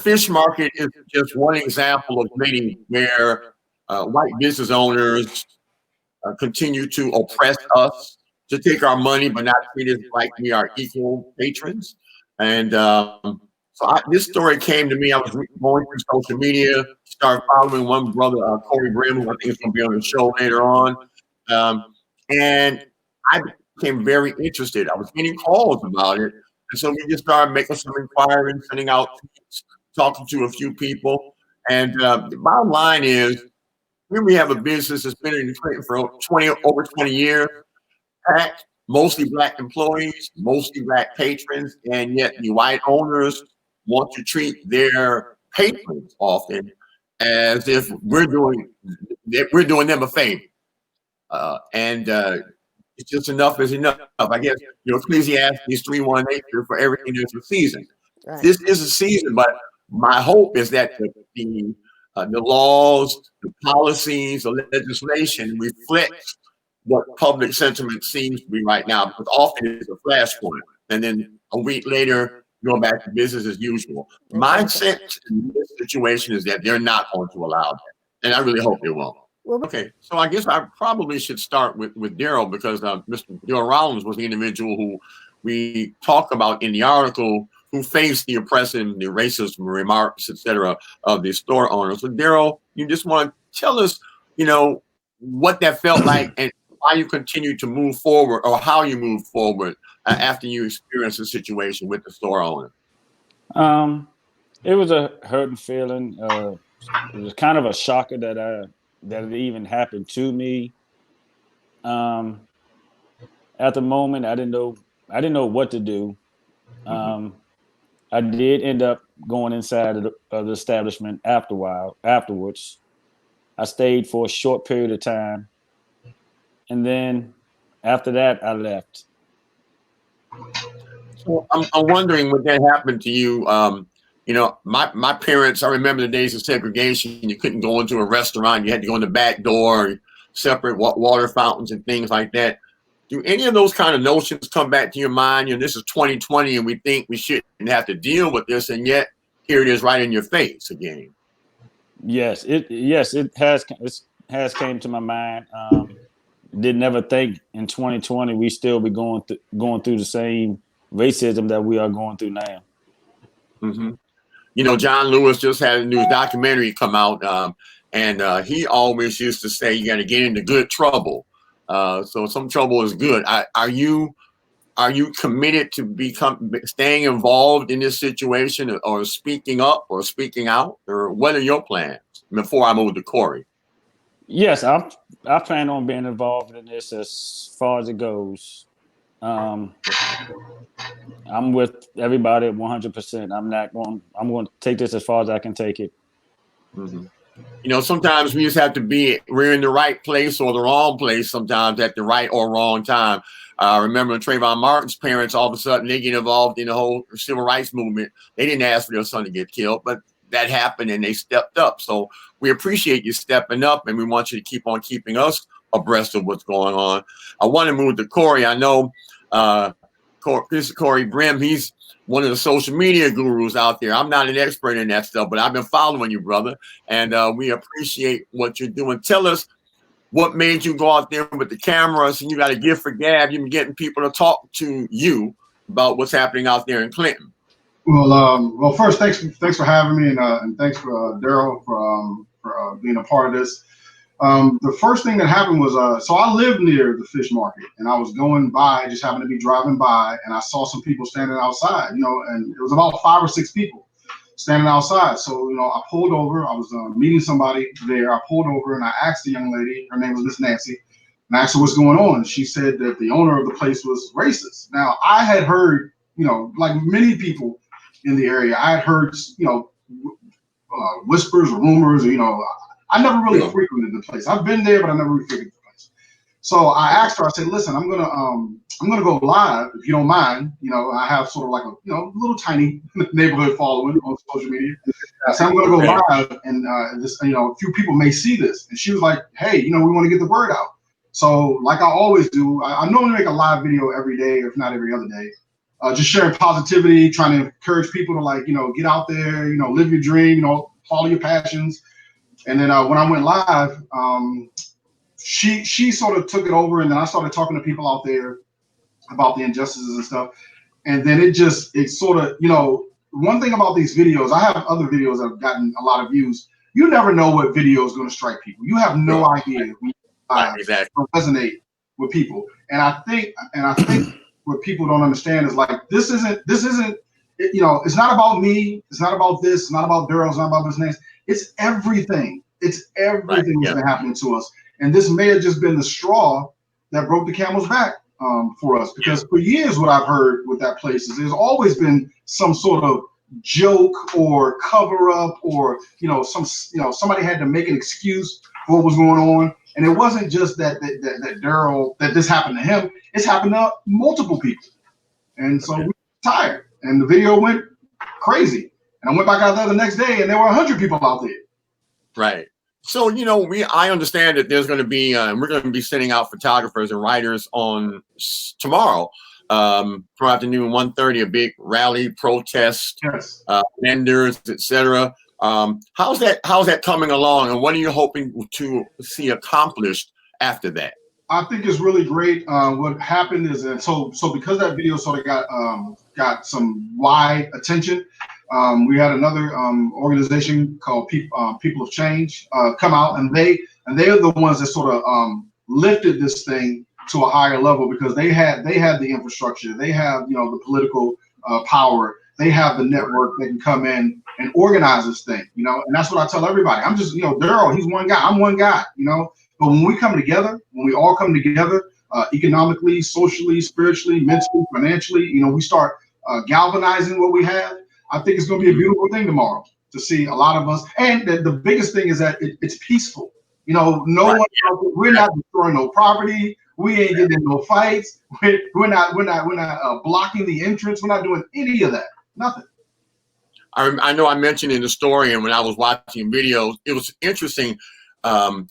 fish market is just one example of many where white business owners continue to oppress us, to take our money, but not treat us like we are equal patrons. And this story came to me. I was going through social media, started following one brother, Cory Brim, who I think is going to be on the show later on. And I became very interested. I was getting calls about it. And so we just started making some inquiries, sending out tweets, talking to a few people. And the bottom line is, here we have a business that's been in Clinton for over 20 years, packed, mostly Black employees, mostly Black patrons, and yet the white owners want to treat their patrons often as if we're doing them a favor. It's just enough is enough. I guess, Ecclesiastes 3:1 for everything there's a season. Right. This is a season, but my hope is that the laws, the policies, the legislation reflects what public sentiment seems to be right now, because often it's a flashpoint, and then a week later, go back to business as usual. My sense in this situation is that they're not going to allow that, and I really hope they won't. Okay, so I guess I probably should start with Daryl, because Mr. Daryl Rollins was the individual who we talk about in the article, who faced the oppressive, the racist remarks, etc., of the store owners. So Daryl, you just want to tell us, what that felt like and why you continue to move forward, or how you move forward after you experienced the situation with the store owner. It was a hurting feeling. It was kind of a shocker that it even happened to me. At the moment, I didn't know what to do. I did end up going inside of the establishment afterwards. I stayed for a short period of time, and then after that, I left. So I'm wondering, when that happened to you, my parents, I remember the days of segregation. You couldn't go into a restaurant. You had to go in the back door, separate water fountains and things like that. Do any of those kind of notions come back to your mind? This is 2020, and we think we shouldn't have to deal with this, and yet here it is right in your face again. Yes, it has came to my mind. Did never think in 2020 we still be going through the same racism that we are going through now. Mm-hmm. John Lewis just had a new documentary come out, and he always used to say you got to get into good trouble. So some trouble is good. Are you committed to staying involved in this situation, or speaking up or speaking out, or what are your plans before I move to Cory? Yes, I plan on being involved in this as far as it goes. I'm with everybody at 100%. I'm going to take this as far as I can take it. Mm-hmm. Sometimes we just have to we're in the right place or the wrong place sometimes at the right or wrong time. Remember Trayvon Martin's parents, all of a sudden they get involved in the whole civil rights movement. They didn't ask for their son to get killed, but that happened and they stepped up. So we appreciate you stepping up, and we want you to keep on keeping us abreast of what's going on. I want to move to Cory. I know this is Cory Brim. He's one of the social media gurus out there. I'm not an expert in that stuff, but I've been following you, brother, and we appreciate what you're doing. Tell us what made you go out there with the cameras, and you got a gift for gab. You've been getting people to talk to you about what's happening out there in Clinton. Well, first, thanks for having me, and thanks for Daryl for being a part of this. The first thing that happened was, so I live near the fish market, and I was going by, just happened to be driving by, and I saw some people standing outside, and it was about 5 or 6 people standing outside. So, I pulled over. I was meeting somebody there. I pulled over and I asked the young lady, her name was Miss Nancy, and I asked her what's going on. She said that the owner of the place was racist. Now, I had heard, like many people in the area, I had heard, whispers or rumors, I never really frequented the place. I've been there, but I never really frequented the place. So I asked her, I said, listen, I'm gonna go live if you don't mind. I have sort of like a little tiny neighborhood following on social media. I said, I'm gonna go live, and a few people may see this. And she was like, hey, we want to get the word out. So like I always do, I normally make a live video every day, if not every other day. just sharing positivity, trying to encourage people to like, get out there, live your dream, follow your passions. And then when I went live, she sort of took it over, and then I started talking to people out there about the injustices and stuff. And then it sort of, one thing about these videos, I have other videos that have gotten a lot of views. You never know what video is going to strike people. You have no idea Exactly. resonate with people. And I think what people don't understand is like, this isn't, it's not about me. It's not about this. It's not about Daryl. It's not about this name. It's everything. It's everything that's been happening to us. And this may have just been the straw that broke the camel's back for us, because for years, what I've heard with that place is there's always been some sort of joke or cover up, or somebody had to make an excuse for what was going on. And it wasn't just that Daryl, that this happened to him. It's happened to multiple people. And so we were tired, and the video went crazy. And I went back out there the next day, and there were 100 people out there. Right. So, I understand that there's going to be, we're going to be sending out photographers and writers on tomorrow, from afternoon 1:30, a big rally, protest, vendors, etc. How's that coming along, and what are you hoping to see accomplished after that? I think it's really great. What happened is, so because that video sort of got some wide attention, we had another organization called People of Change come out, and they are the ones that sort of lifted this thing to a higher level, because they had the infrastructure, they have the political power, they have the network that can come in and organize this thing, and that's what I tell everybody. I'm just Daryl, he's one guy, I'm one guy, but when we come together, when we all come together, economically, socially, spiritually, mentally, financially, we start galvanizing what we have. I think it's going to be a beautiful thing tomorrow to see a lot of us. And the biggest thing is that it's peaceful. We're not destroying no property. We ain't getting in no fights. We're not blocking the entrance. We're not doing any of that. Nothing. I know I mentioned in the story, and when I was watching videos, it was interesting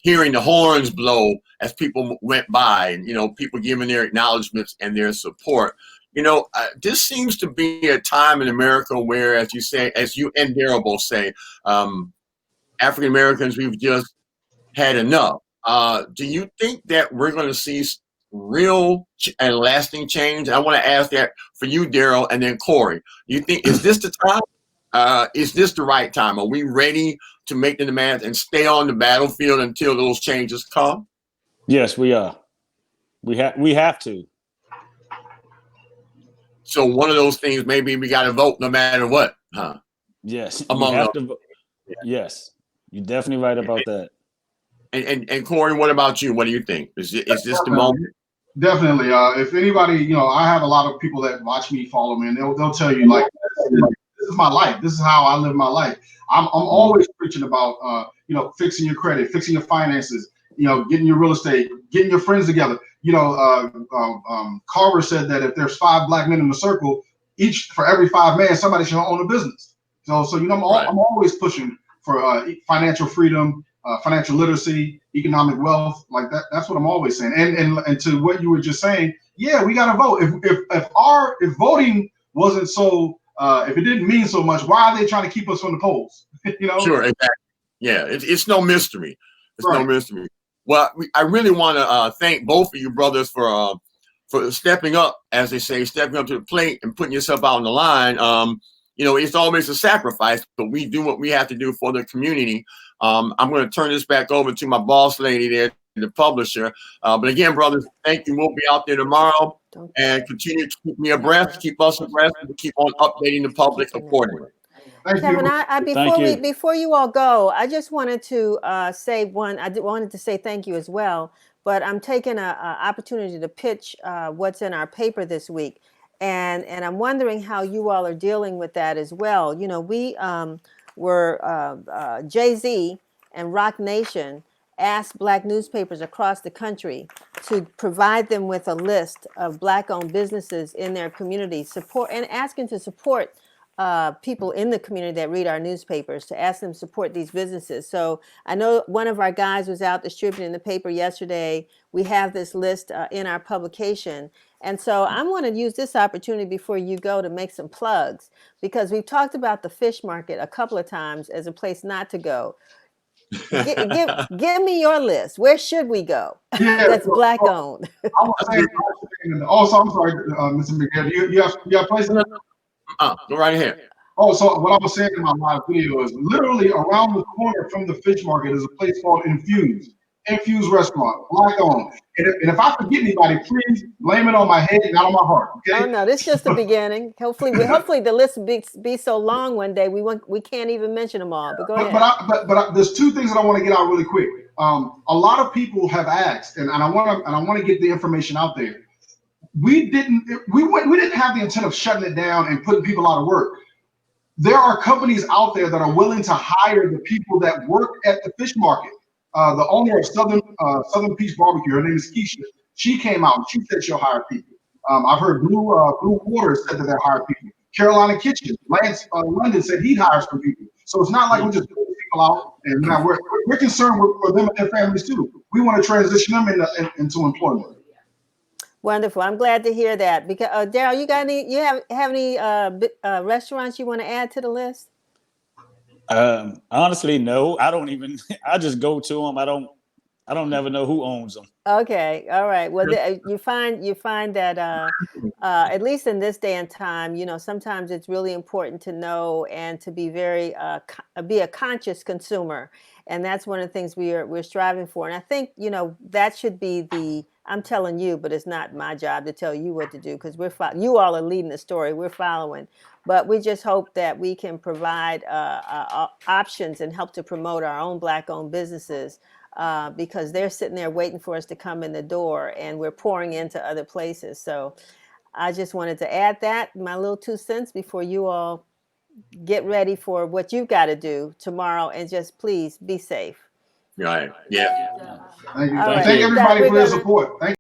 hearing the horns blow as people went by, and people giving their acknowledgments and their support. This seems to be a time in America where, as you say, as you and Daryl both say, African Americans, we've just had enough. Do you think that we're going to see real and lasting change? I want to ask that for you, Daryl, and then Cory. You think, is this the time? Is this the right time? Are we ready to make the demands and stay on the battlefield until those changes come? Yes, we are. We have to. So one of those things, maybe we got to vote no matter what, huh? Yes. Among you have to vote. Yes, you're definitely right about that. And Cory, what about you? What do you think? Is this the moment? Definitely. If anybody, I have a lot of people that watch me, follow me, and they'll tell you, like, this is my life. This is how I live my life. I'm always preaching about, fixing your credit, fixing your finances, getting your real estate, getting your friends together. Carver said that if there's 5 black men in the circle, for every 5 men, somebody should own a business. So I'm always pushing for financial freedom, financial literacy, economic wealth, like that. That's what I'm always saying. And to what you were just saying, yeah, we got to vote. If voting wasn't so, if it didn't mean so much, why are they trying to keep us from the polls? Sure, exactly. Yeah, it's no mystery. It's no mystery. Well, I really want to thank both of you brothers for stepping up, as they say, stepping up to the plate and putting yourself out on the line. It's always a sacrifice, but we do what we have to do for the community. I'm going to turn this back over to my boss lady there, the publisher. But again, brothers, thank you. We'll be out there tomorrow and continue to keep me abreast, keep us abreast, and keep on updating the public accordingly. Kevin, before you all go, I just wanted to say I wanted to say thank you as well. But I'm taking an opportunity to pitch what's in our paper this week, and I'm wondering how you all are dealing with that as well. We were Jay-Z and Rock Nation asked Black newspapers across the country to provide them with a list of Black-owned businesses in their community, asking to support people in the community that read our newspapers to ask them to support these businesses. So I know one of our guys was out distributing the paper yesterday. We have this list in our publication. And so I want to use this opportunity before you go to make some plugs, because we've talked about the fish market a couple of times as a place not to go. Give me your list. Where should we go? Yeah, that's black owned. I was saying, also, I'm sorry, Mr. McNeir, you have places? Go right ahead. Oh, so what I was saying in my live video is literally around the corner from the fish market is a place called Infuse Restaurant, black owned. And if I forget anybody, please blame it on my head, not on my heart. Okay? Oh no, this is just the beginning. Hopefully the list will be so long one day we can't even mention them all. But go ahead. But there's two things that I want to get out really quick. A lot of people have asked, and I want to get the information out there. We didn't have the intent of shutting it down and putting people out of work. There are companies out there that are willing to hire the people that work at the fish market. The owner of Southern Peach Barbecue, her name is Keisha. She came out and she said she'll hire people. I've heard Blue Waters said that they'll hire people. Carolina Kitchen, Lance London said he'd hire some people. So it's not like we're just putting people out, and now we're concerned for them and their families too. We want to transition them into employment. Wonderful. I'm glad to hear that. Because Daryl, you have any restaurants you want to add to the list? Honestly, no. I just go to them. I don't never know who owns them. Okay. All right. Well, you find that at least in this day and time, sometimes it's really important to know and to be be a conscious consumer. And that's one of the things we're striving for. And I think, that should be I'm telling you, but it's not my job to tell you what to do, because you all are leading the story. We're following. But we just hope that we can provide options and help to promote our own Black-owned businesses, because they're sitting there waiting for us to come in the door, and we're pouring into other places. So I just wanted to add that, my little 2 cents, before you all get ready for what you've got to do tomorrow, and just please be safe. Right. Yeah. Thank you. All right. Thank everybody for their support. Thank you.